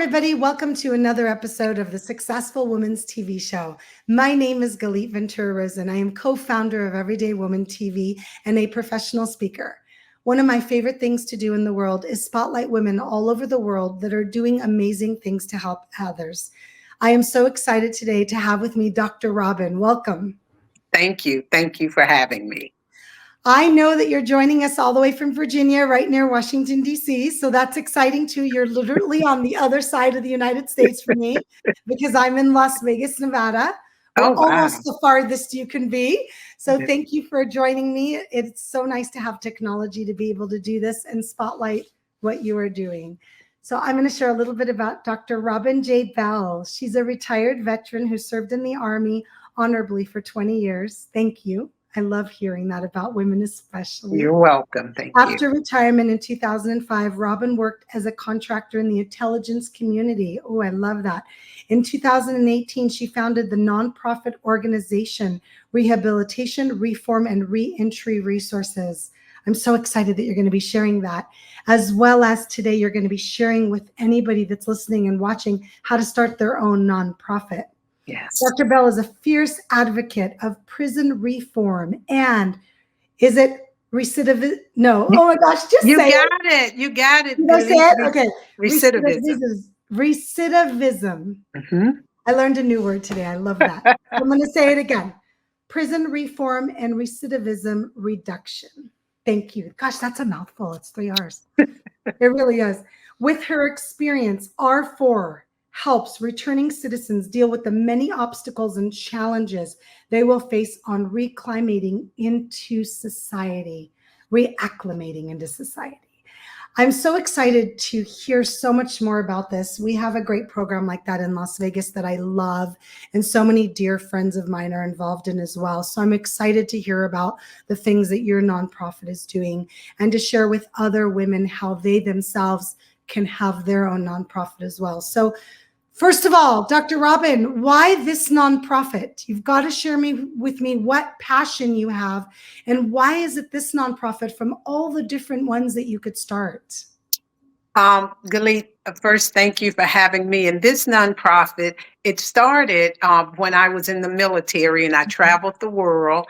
everybody. Welcome to another episode of the Successful Women's TV show. My name is Galit Ventura-Rosen. I am co-founder of Everyday Woman TV and a professional speaker. One of my favorite things to do in the world is spotlight women all over the world that are doing amazing things to help others. I am so excited today to have with me Dr. Robin. Welcome. Thank you. Thank you for having me. I know that you're joining us all the way from Virginia, right near Washington, D.C. So that's exciting too. You're literally on the other side of the United States for me because I'm in Las Vegas, Nevada. We're almost the farthest you can be. So thank you for joining me. It's so nice to have technology to be able to do this and spotlight what you are doing. So I'm going to share a little bit about Dr. Robin J. Bell. She's a retired veteran who served in the Army honorably for 20 years. Thank you. I love hearing that about women especially. You're welcome. Thank you. After retirement in 2005, Robin worked as a contractor in the intelligence community. Oh, I love that. In 2018, she founded the nonprofit organization Rehabilitation, Reform, and Reentry Resources. I'm so excited that you're going to be sharing that, as well as today you're going to be sharing with anybody that's listening and watching how to start their own nonprofit. Yes. Dr. Bell is a fierce advocate of prison reform and is it recidivism? No. Oh my gosh, just you say got it. You got it. Did I say it? Okay. Recidivism. Recidivism. Mm-hmm. I learned a new word today. I love that. I'm going to say it again. Prison reform and recidivism reduction. Thank you. Gosh, that's a mouthful. It's 3 R's. It really is. With her experience, R4 helps returning citizens deal with the many obstacles and challenges they will face on reacclimating into society, reacclimating into society. I'm so excited to hear so much more about this. We have a great program like that in Las Vegas that I love, and so many dear friends of mine are involved in as well. So I'm excited to hear about the things that your nonprofit is doing and to share with other women how they themselves can have their own nonprofit as well. So first of all, Dr. Robin, why this nonprofit? You've got to share with me what passion you have and why is it this nonprofit from all the different ones that you could start? Galit, first, thank you for having me. And this nonprofit, it started when I was in the military and I traveled the world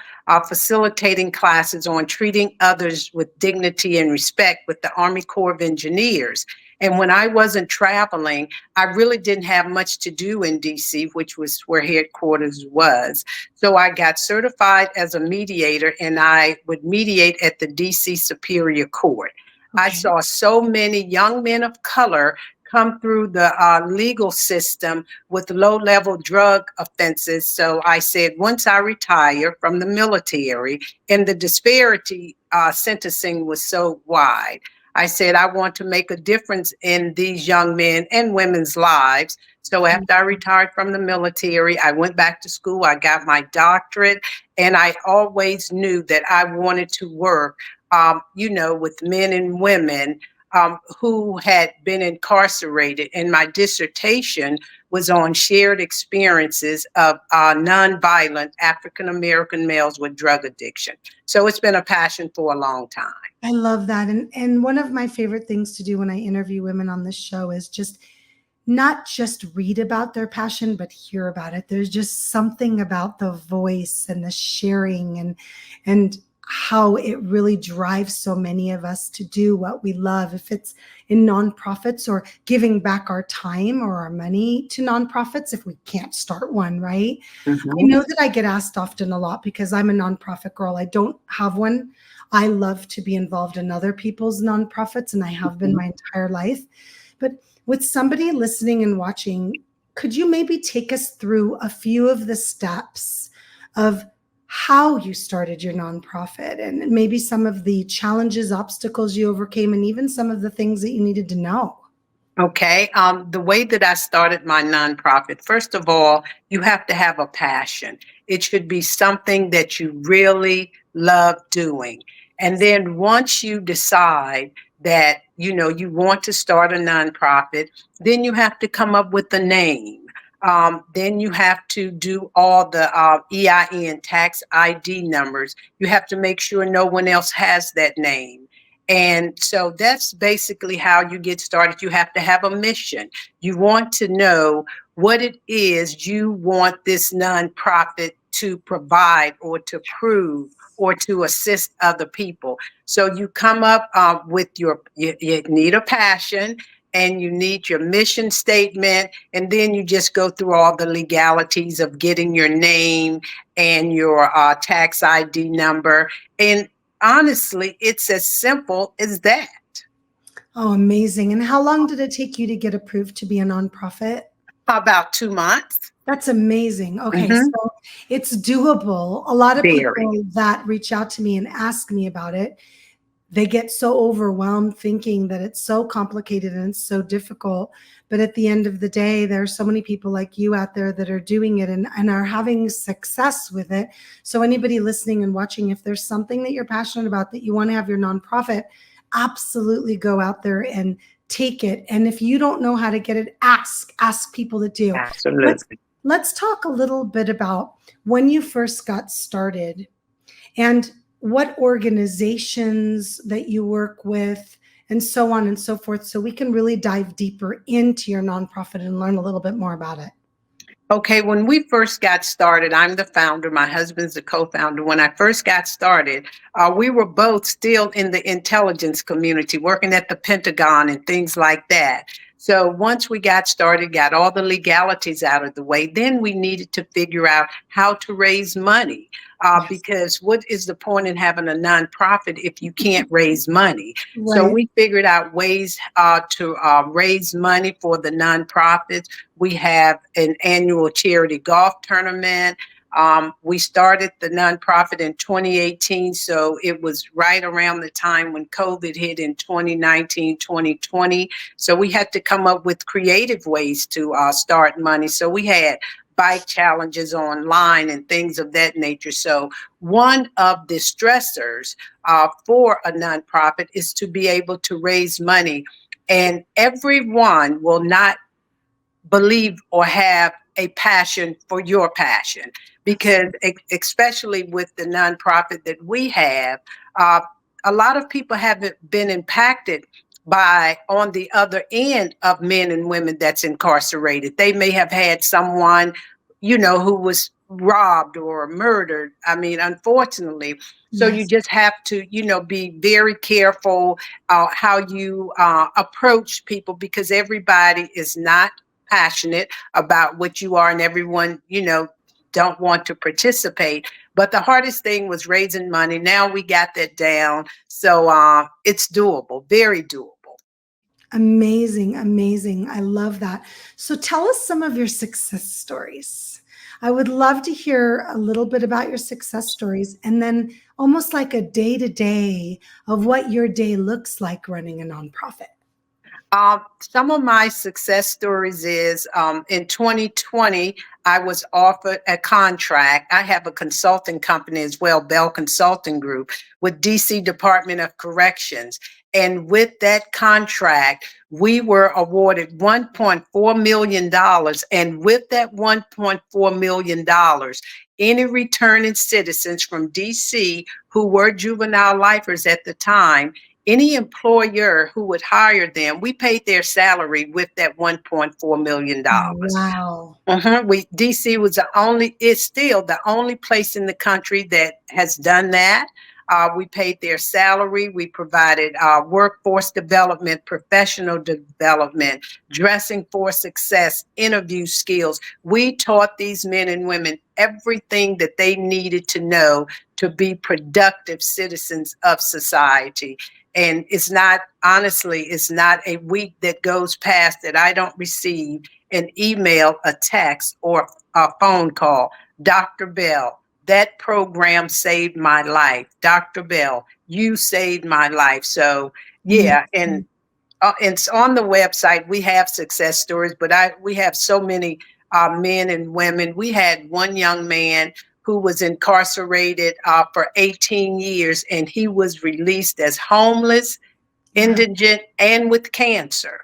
facilitating classes on treating others with dignity and respect with the Army Corps of Engineers. And when I wasn't traveling, I really didn't have much to do in DC, which was where headquarters was. So I got certified as a mediator and I would mediate at the DC Superior Court. Okay. I saw so many young men of color come through the legal system with low-level drug offenses. So I said, once I retire from the military, and the disparity sentencing was so wide, I said, I want to make a difference in these young men and women's lives. So after I retired from the military, I went back to school, I got my doctorate, and I always knew that I wanted to work, with men and women who had been incarcerated. And my dissertation was on shared experiences of nonviolent African-American males with drug addiction. So it's been a passion for a long time. I love that. And one of my favorite things to do when I interview women on this show is just not just read about their passion, but hear about it. There's just something about the voice and the sharing and how it really drives so many of us to do what we love, if it's in nonprofits or giving back our time or our money to nonprofits if we can't start one, right? Mm-hmm. I know that I get asked often a lot because I'm a nonprofit girl. I don't have one. I love to be involved in other people's nonprofits, and I have been my entire life. But with somebody listening and watching, could you maybe take us through a few of the steps of how you started your nonprofit and maybe some of the challenges, obstacles you overcame, and even some of the things that you needed to know? Okay. The way that I started my nonprofit, first of all, you have to have a passion. It should be something that you really love doing. And then once you decide that, you want to start a nonprofit, then you have to come up with a name. Then you have to do all the EIN tax ID numbers. You have to make sure no one else has that name. And so that's basically how you get started. You have to have a mission. You want to know what it is you want this nonprofit to provide or to prove or to assist other people. So you come up with you need a passion, and you need your mission statement, and then you just go through all the legalities of getting your name and your tax ID number. And honestly, it's as simple as that. Oh, amazing. And how long did it take you to get approved to be a nonprofit? About 2 months. That's amazing. Okay, Hmm. so it's doable. A lot of Very. people that reach out to me and ask me about it, they get so overwhelmed thinking that it's so complicated and it's so difficult. But at the end of the day, there are so many people like you out there that are doing it and are having success with it. So anybody listening and watching, if there's something that you're passionate about that you want to have your nonprofit, absolutely go out there and take it. And if you don't know how to get it, ask people that do. Let's Absolutely. let's talk a little bit about when you first got started and what organizations that you work with and so on and so forth, so we can really dive deeper into your nonprofit and learn a little bit more about it. Okay, when we first got started, I'm the founder, my husband's the co-founder. When I first got started, we were both still in the intelligence community, working at the Pentagon and things like that. So once we got started, got all the legalities out of the way, then we needed to figure out how to raise money. Yes. Because what is the point in having a nonprofit if you can't raise money? So Right. we figured out ways to raise money for the nonprofits. We have an annual charity golf tournament. We started the nonprofit in 2018, so it was right around the time when COVID hit in 2019, 2020. So we had to come up with creative ways to start money. So we had bike challenges online and things of that nature. So one of the stressors for a nonprofit is to be able to raise money. And everyone will not believe or have a passion for your passion, because especially with the nonprofit that we have, uh, a lot of people haven't been impacted by on the other end of men and women that's incarcerated. They may have had someone, who was robbed or murdered. I mean, unfortunately. So you Yes. just have to, be very careful how you approach people, because everybody is not passionate about what you are, and everyone, don't want to participate. But the hardest thing was raising money. Now we got that down. So it's doable, very doable. Amazing, amazing. I love that. So tell us some of your success stories. I would love to hear a little bit about your success stories and then almost like a day to day of what your day looks like running a nonprofit. Some of my success stories is in 2020, I was offered a contract. I have a consulting company as well, Bell Consulting Group, with DC Department of Corrections. And with that contract, we were awarded $1.4 million. And with that $1.4 million, any returning citizens from DC who were juvenile lifers at the time, any employer who would hire them, we paid their salary with that $1.4 million. Wow. DC was is still the only place in the country that has done that. We paid their salary. We provided workforce development, professional development, dressing for success, interview skills. We taught these men and women everything that they needed to know to be productive citizens of society. And it's not a week that goes past that I don't receive an email, a text, or a phone call. Dr. Bell, that program saved my life. Dr. Bell, you saved my life. So, yeah, and Amazing. it's on the website. We have success stories, but we have so many men and women. We had one young man who was incarcerated for 18 years, and he was released as homeless, Wow. indigent, and with cancer.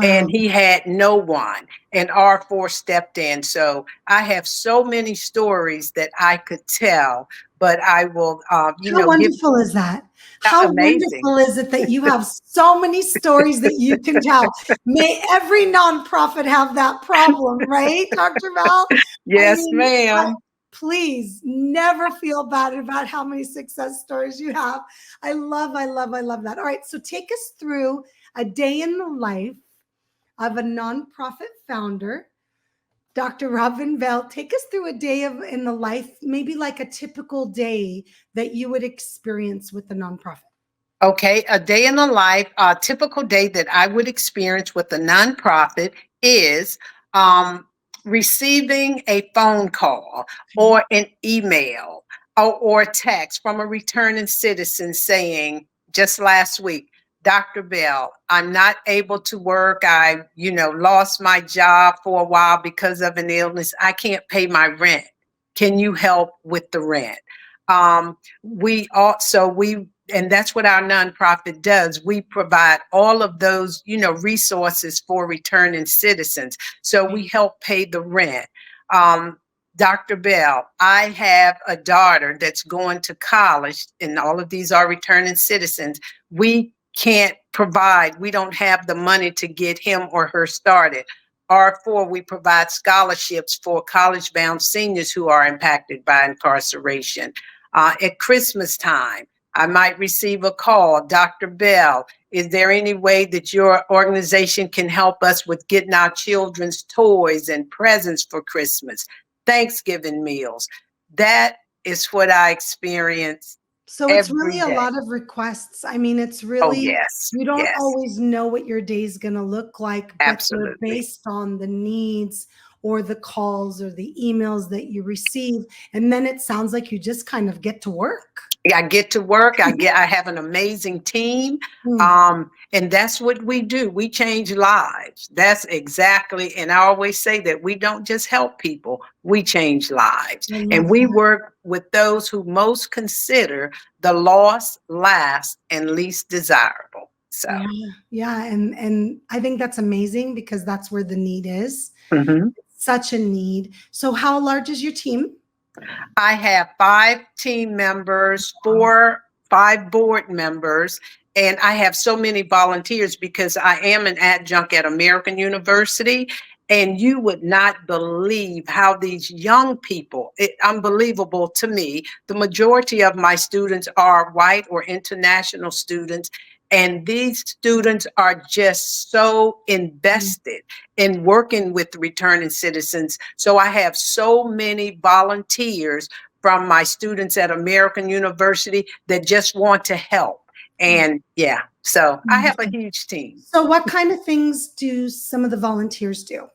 And Wow. he had no one, and R4 stepped in. So I have so many stories that I could tell, but I will, How give wonderful is that? How amazing. wonderful is it that you have so many stories that you can tell? May every nonprofit have that problem, right, Dr. Val? I Yes, mean, ma'am. please never feel bad about how many success stories you have. I love that. All right, so take us through a day in the life of a nonprofit founder. Dr. Robin Bell, take us through a day in the life, maybe like a typical day that you would experience with the nonprofit. Okay, a day in the life, a typical day that I would experience with a nonprofit is receiving a phone call or an email or text from a returning citizen saying, just last week, Dr. Bell, I'm not able to work. I, lost my job for a while because of an illness. I can't pay my rent. Can you help with the rent? And that's what our nonprofit does. We provide all of those, resources for returning citizens. So we help pay the rent. Dr. Bell, I have a daughter that's going to college, and all of these are returning citizens. We can't provide, we don't have the money to get him or her started. R4, we provide scholarships for college-bound seniors who are impacted by incarceration. At Christmas time, I might receive a call, Dr. Bell, is there any way that your organization can help us with getting our children's toys and presents for Christmas, Thanksgiving meals? That is what I experience So it's every really a day. lot of requests. I mean, it's Oh, really, yes, you don't yes, always know what your day is going to look like, but they're absolutely. based on the needs or the calls or the emails that you receive. And then it sounds like you just kind of get to work. I get to work. I have an amazing team. Mm, And that's what we do. We change lives. That's exactly. And I always say that we don't just help people, we change lives. I love And we that. work with those who most consider the lost, last, and least desirable. So, Yeah, yeah, and I think that's amazing because that's where the need is. mhm. Such a need. So how large is your team? I have 5 team members, Wow. 5 board members, and I have so many volunteers because I am an adjunct at American University. And you would not believe how these young people, unbelievable to me. The majority of my students are white or international students. And these students are just so Mm, invested in working with returning citizens. So I have so many volunteers from my students at American University that just want to help. And yeah, so I have a wonderful. huge team. So what kind of things do some of the volunteers do?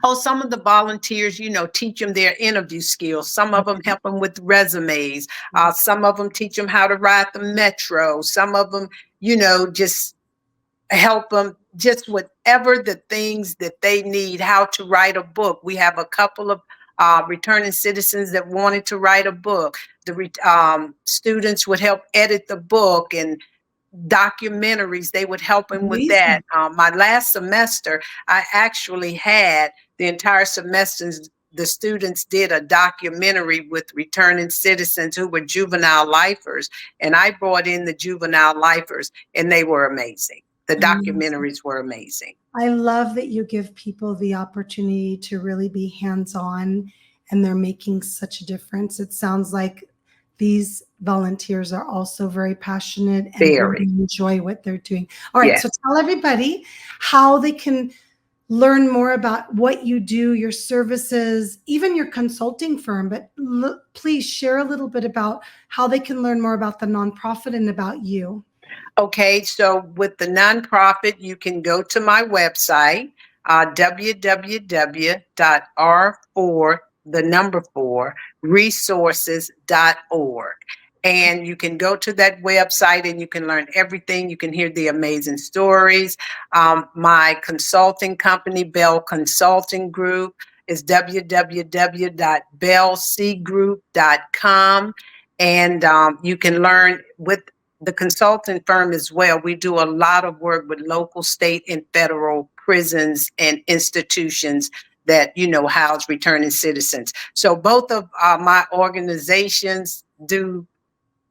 Oh, some of the volunteers, teach them their interview skills. Some of them help them with resumes. Some of them teach them how to ride the metro. Some of them, just help them just whatever the things that they need, how to write a book. We have a couple of returning citizens that wanted to write a book. The students would help edit the book, and documentaries, they would help him with that. Amazing. My last semester, I actually had the entire semester, the students did a documentary with returning citizens who were juvenile lifers, and I brought in the juvenile lifers, and they were amazing. The Amazing. documentaries were amazing. I love that you give people the opportunity to really be hands-on and they're making such a difference. It sounds like these volunteers are also very passionate and really Very. enjoy what they're doing. All right, so Yes. tell everybody how they can learn more about what you do, your services, even your consulting firm, but please share a little bit about how they can learn more about the nonprofit and about you. Okay, so with the nonprofit, you can go to my website, www.r4, the number 4, resources.org. And you can go to that website and you can learn everything. You can hear the amazing stories. My consulting company, Bell Consulting Group, is www.bellcgroup.com. And you can learn with the consultant firm as well. We do a lot of work with local, state, and federal prisons and institutions that, house returning citizens. So both of my organizations, do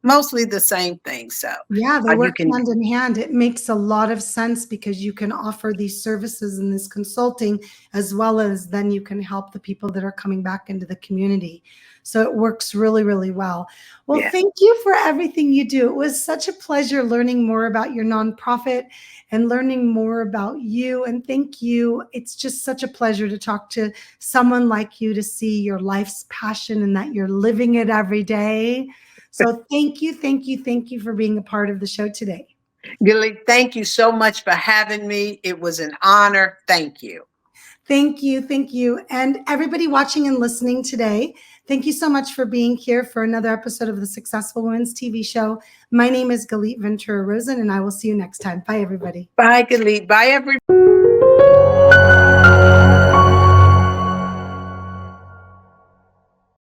mostly the same thing. So Yeah, they you work can, hand in hand. It makes a lot of sense because you can offer these services and this consulting, as well as then you can help the people that are coming back into the community. So it works really, really well. Well, yeah. thank you for everything you do. It was such a pleasure learning more about your nonprofit and learning more about you. And thank you. It's just such a pleasure to talk to someone like you, to see your life's passion and that you're living it every day. So thank you, thank you, thank you for being a part of the show today. Gilly, thank you so much for having me. It was an honor. Thank you. Thank you, thank you. And everybody watching and listening today, thank you so much for being here for another episode of the Successful Women's TV show. My name is Galit Ventura Rosen, and I will see you next time. Bye, everybody. Bye, Gilly. Bye, everybody.